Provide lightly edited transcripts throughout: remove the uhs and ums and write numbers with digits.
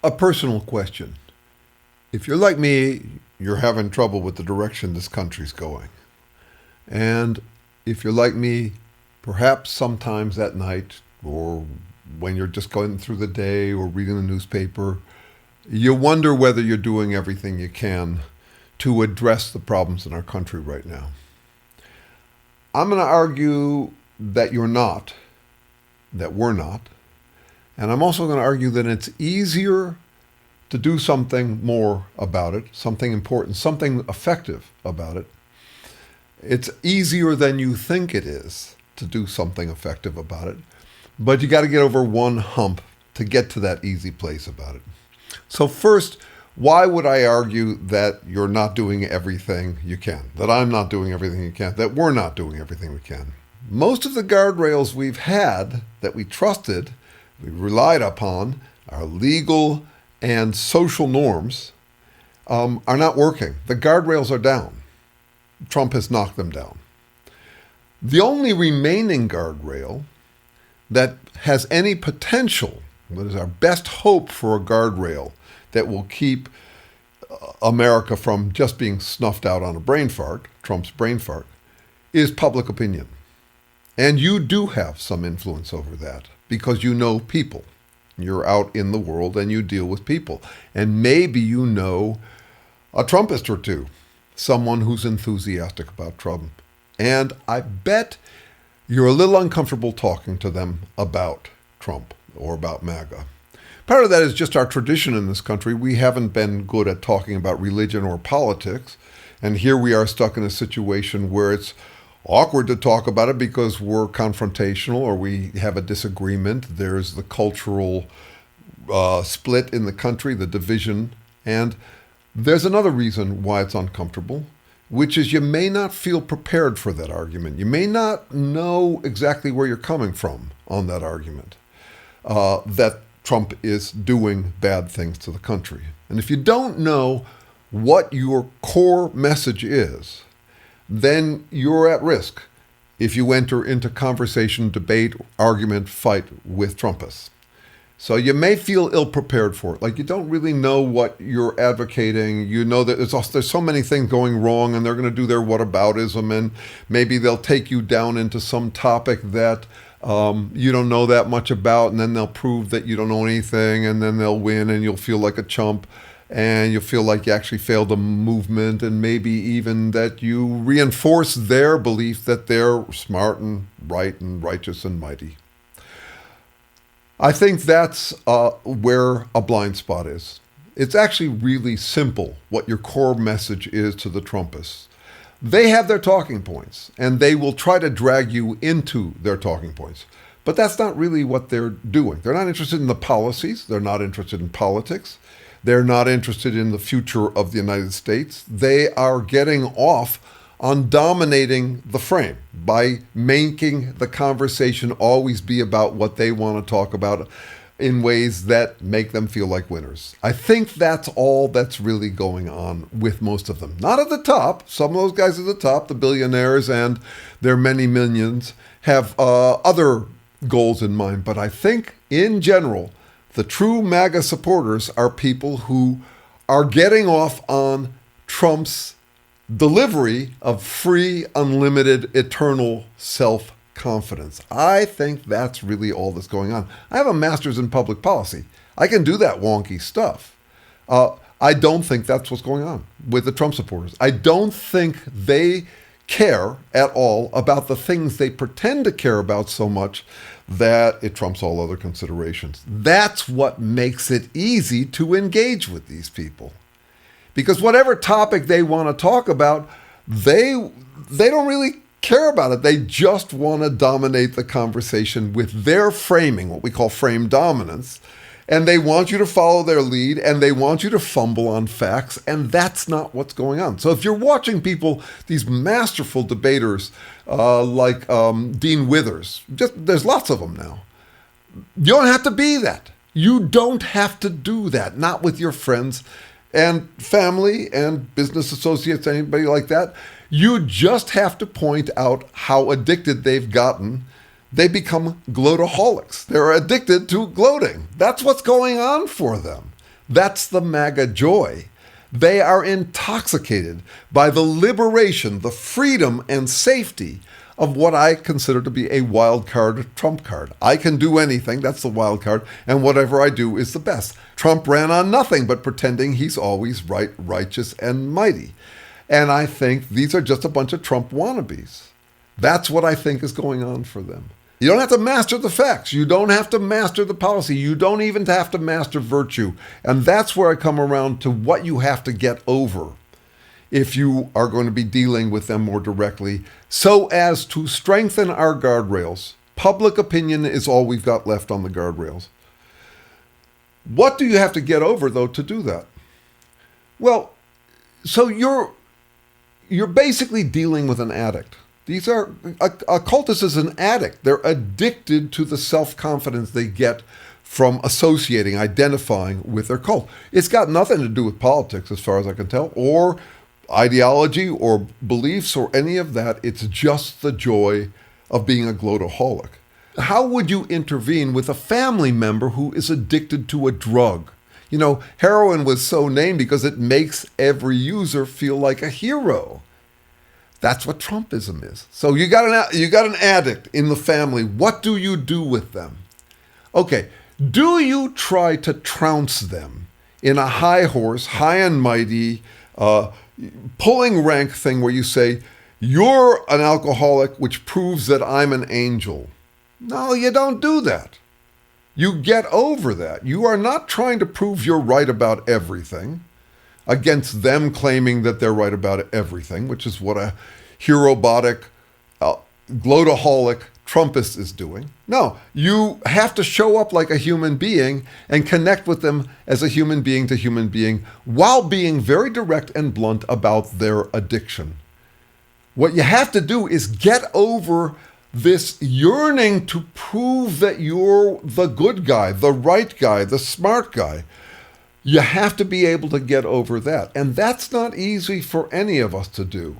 A personal question. If you're like me, you're having trouble with the direction this country's going. And if you're like me, perhaps sometimes at night or when you're just going through the day or reading the newspaper, you wonder whether you're doing everything you can to address the problems in our country right now. I'm going to argue that you're not, that we're not. And I'm also going to argue that it's easier to do something more about it, something important, something effective about it. It's easier than you think it is to do something effective about it. But you got to get over one hump to get to that easy place about it. So first, why would I argue that you're not doing everything you can, that I'm not doing everything you can, that we're not doing everything we can? Most of the guardrails we've had that we trusted, we relied upon, our legal and social norms are not working. The guardrails are down. Trump has knocked them down. The only remaining guardrail that has any potential, that is our best hope for a guardrail that will keep America from just being snuffed out on a brain fart, Trump's brain fart, is public opinion. And you do have some influence over that because you know people. You're out in the world and you deal with people. And maybe you know a Trumpist or two, someone who's enthusiastic about Trump. And I bet you're a little uncomfortable talking to them about Trump or about MAGA. Part of that is just our tradition in this country. We haven't been good at talking about religion or politics. And here we are stuck in a situation where it's awkward to talk about it because we're confrontational or we have a disagreement. There's the cultural split in the country, the division. And there's another reason why it's uncomfortable, which is you may not feel prepared for that argument. You may not know exactly where you're coming from on that argument, that Trump is doing bad things to the country. And if you don't know what your core message is, then you're at risk if you enter into conversation, debate, argument, fight with Trumpists. So you may feel ill-prepared for it. Like you don't really know what you're advocating. You know that there's so many things going wrong and they're going to do their whataboutism and maybe they'll take you down into some topic that you don't know that much about, and then they'll prove that you don't know anything, and then they'll win and you'll feel like a chump. And you'll feel like you actually failed a movement, and maybe even that you reinforce their belief that they're smart and right and righteous and mighty. I think that's where a blind spot is. It's actually really simple what your core message is to the Trumpists. They have their talking points, and they will try to drag you into their talking points. But that's not really what they're doing. They're not interested in the policies. They're not interested in politics. They're not interested in the future of the United States. They are getting off on dominating the frame by making the conversation always be about what they want to talk about in ways that make them feel like winners. I think that's all that's really going on with most of them. Not at the top. Some of those guys at the top, the billionaires and their many millions, have other goals in mind. But I think in general, the true MAGA supporters are people who are getting off on Trump's delivery of free, unlimited, eternal self-confidence. I think that's really all that's going on. I have a master's in public policy. I can do that wonky stuff. I don't think that's what's going on with the Trump supporters. I don't think they care at all about the things they pretend to care about so much that it trumps all other considerations. That's what makes it easy to engage with these people. Because whatever topic they want to talk about, they don't really care about it. They just want to dominate the conversation with their framing, what we call frame dominance. And they want you to follow their lead, and they want you to fumble on facts, and that's not what's going on. So if you're watching people, these masterful debaters like Dean Withers, there's lots of them now. You don't have to be that. You don't have to do that, not with your friends and family and business associates, anybody like that. You just have to point out how addicted they've gotten. They become gloataholics. They're addicted to gloating. That's what's going on for them. That's the MAGA joy. They are intoxicated by the liberation, the freedom, and safety of what I consider to be a wild card trump card. I can do anything, that's the wild card, and whatever I do is the best. Trump ran on nothing but pretending he's always right, righteous, and mighty. And I think these are just a bunch of Trump wannabes. That's what I think is going on for them. You don't have to master the facts. You don't have to master the policy. You don't even have to master virtue. And that's where I come around to what you have to get over if you are going to be dealing with them more directly, so as to strengthen our guardrails. Public opinion is all we've got left on the guardrails. What do you have to get over, though, to do that? Well, so you're basically dealing with an addict. A cultist is an addict. They're addicted to the self-confidence they get from associating, identifying with their cult. It's got nothing to do with politics, as far as I can tell, or ideology or beliefs or any of that. It's just the joy of being a glotaholic. How would you intervene with a family member who is addicted to a drug? You know, heroin was so named because it makes every user feel like a hero. That's what Trumpism is. So you got an addict in the family. What do you do with them? Okay, do you try to trounce them in a high horse, high and mighty, pulling rank thing where you say, you're an alcoholic, which proves that I'm an angel? No, you don't do that. You get over that. You are not trying to prove you're right about everything against them claiming that they're right about everything, which is what a herobotic, glotaholic Trumpist is doing. No, you have to show up like a human being and connect with them as a human being to human being while being very direct and blunt about their addiction. What you have to do is get over this yearning to prove that you're the good guy, the right guy, the smart guy. You have to be able to get over that. And that's not easy for any of us to do,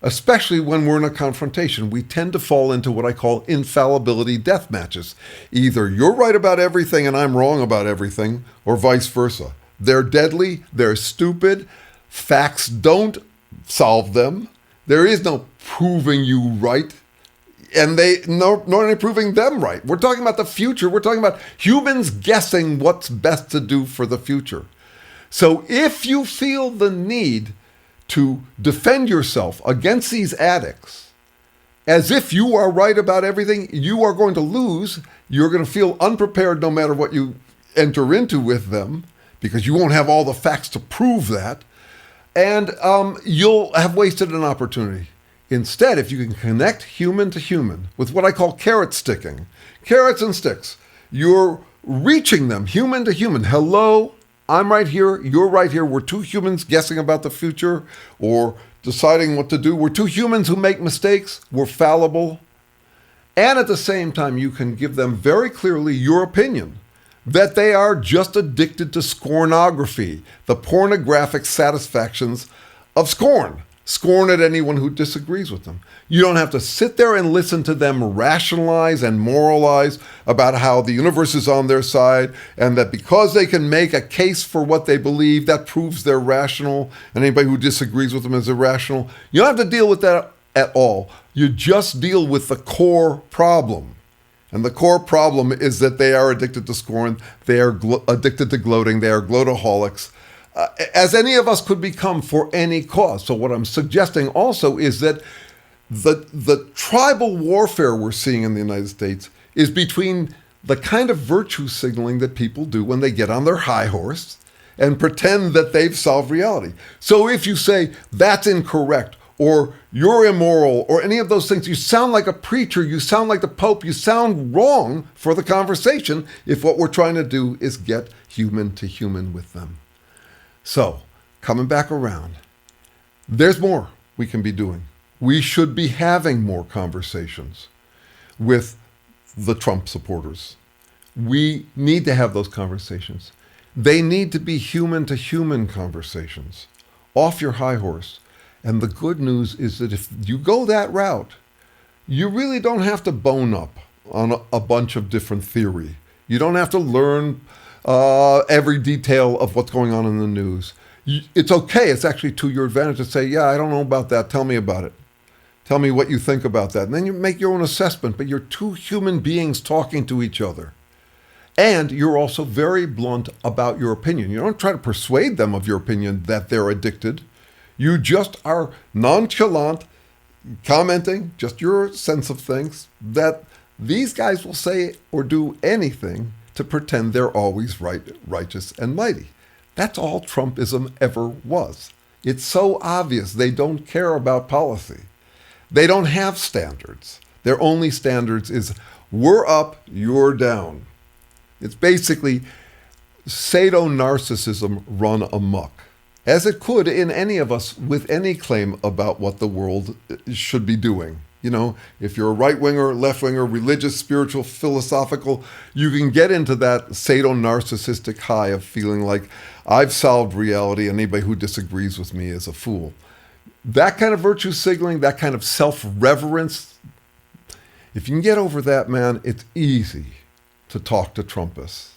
especially when we're in a confrontation. We tend to fall into what I call infallibility death matches. Either you're right about everything and I'm wrong about everything, or vice versa. They're deadly, they're stupid, facts don't solve them. There is no proving you right, and nor any proving them right. We're talking about the future. We're talking about humans guessing what's best to do for the future. So if you feel the need to defend yourself against these addicts, as if you are right about everything, you are going to lose. You're going to feel unprepared no matter what you enter into with them, because you won't have all the facts to prove that. And you'll have wasted an opportunity. Instead, if you can connect human to human with what I call carrot sticking, carrots and sticks, you're reaching them human to human. Hello, I'm right here, you're right here. We're two humans guessing about the future or deciding what to do. We're two humans who make mistakes. We're fallible. And at the same time, you can give them very clearly your opinion that they are just addicted to scornography, the pornographic satisfactions of scorn. Scorn at anyone who disagrees with them. You don't have to sit there and listen to them rationalize and moralize about how the universe is on their side and that because they can make a case for what they believe, that proves they're rational, and anybody who disagrees with them is irrational. You don't have to deal with that at all. You just deal with the core problem. And the core problem is that they are addicted to scorn, they are addicted to gloating, they are glotaholics, as any of us could become for any cause. So what I'm suggesting also is that the tribal warfare we're seeing in the United States is between the kind of virtue signaling that people do when they get on their high horse and pretend that they've solved reality. So if you say that's incorrect, or you're immoral, or any of those things, you sound like a preacher, you sound like the Pope, you sound wrong for the conversation if what we're trying to do is get human to human with them. So, coming back around, there's more we can be doing. We should be having more conversations with the Trump supporters. We need to have those conversations. They need to be human to human conversations, off your high horse. And the good news is that if you go that route, you really don't have to bone up on a bunch of different theory. You don't have to learn every detail of what's going on in the news. It's okay. It's actually to your advantage to say, yeah, I don't know about that. Tell me about it. Tell me what you think about that. And then you make your own assessment, but you're two human beings talking to each other. And you're also very blunt about your opinion. You don't try to persuade them of your opinion that they're addicted. You just are nonchalant, commenting, just your sense of things, that these guys will say or do anything to pretend they're always right, righteous, and mighty. That's all Trumpism ever was. It's so obvious they don't care about policy. They don't have standards. Their only standards is, we're up, you're down. It's basically sado-narcissism run amok, as it could in any of us with any claim about what the world should be doing. You know, if you're a right-winger, left-winger, religious, spiritual, philosophical, you can get into that sado-narcissistic high of feeling like I've solved reality and anybody who disagrees with me is a fool. That kind of virtue signaling, that kind of self-reverence, if you can get over that, man, it's easy to talk to Trumpists.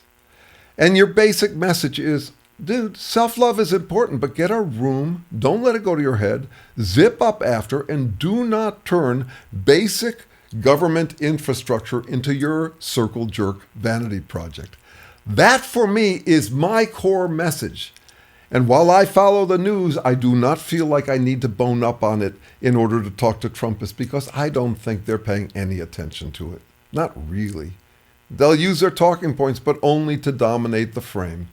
And your basic message is, dude, self-love is important, but get a room, don't let it go to your head, zip up after, and do not turn basic government infrastructure into your circle jerk vanity project. That, for me, is my core message. And while I follow the news, I do not feel like I need to bone up on it in order to talk to Trumpists, because I don't think they're paying any attention to it. Not really. They'll use their talking points, but only to dominate the frame.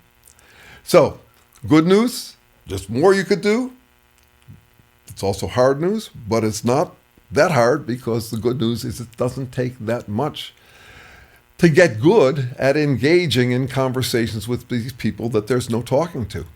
So, good news, just more you could do. It's also hard news, but it's not that hard, because the good news is it doesn't take that much to get good at engaging in conversations with these people that there's no talking to.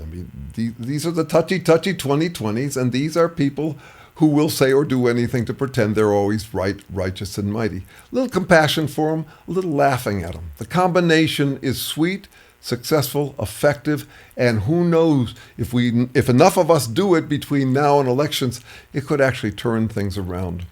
I mean, these are the touchy 2020s, and these are people who will say or do anything to pretend they're always right, righteous, and mighty. A little compassion for them, a little laughing at them. The combination is sweet, successful, effective, and who knows, if enough of us do it between now and elections, it could actually turn things around.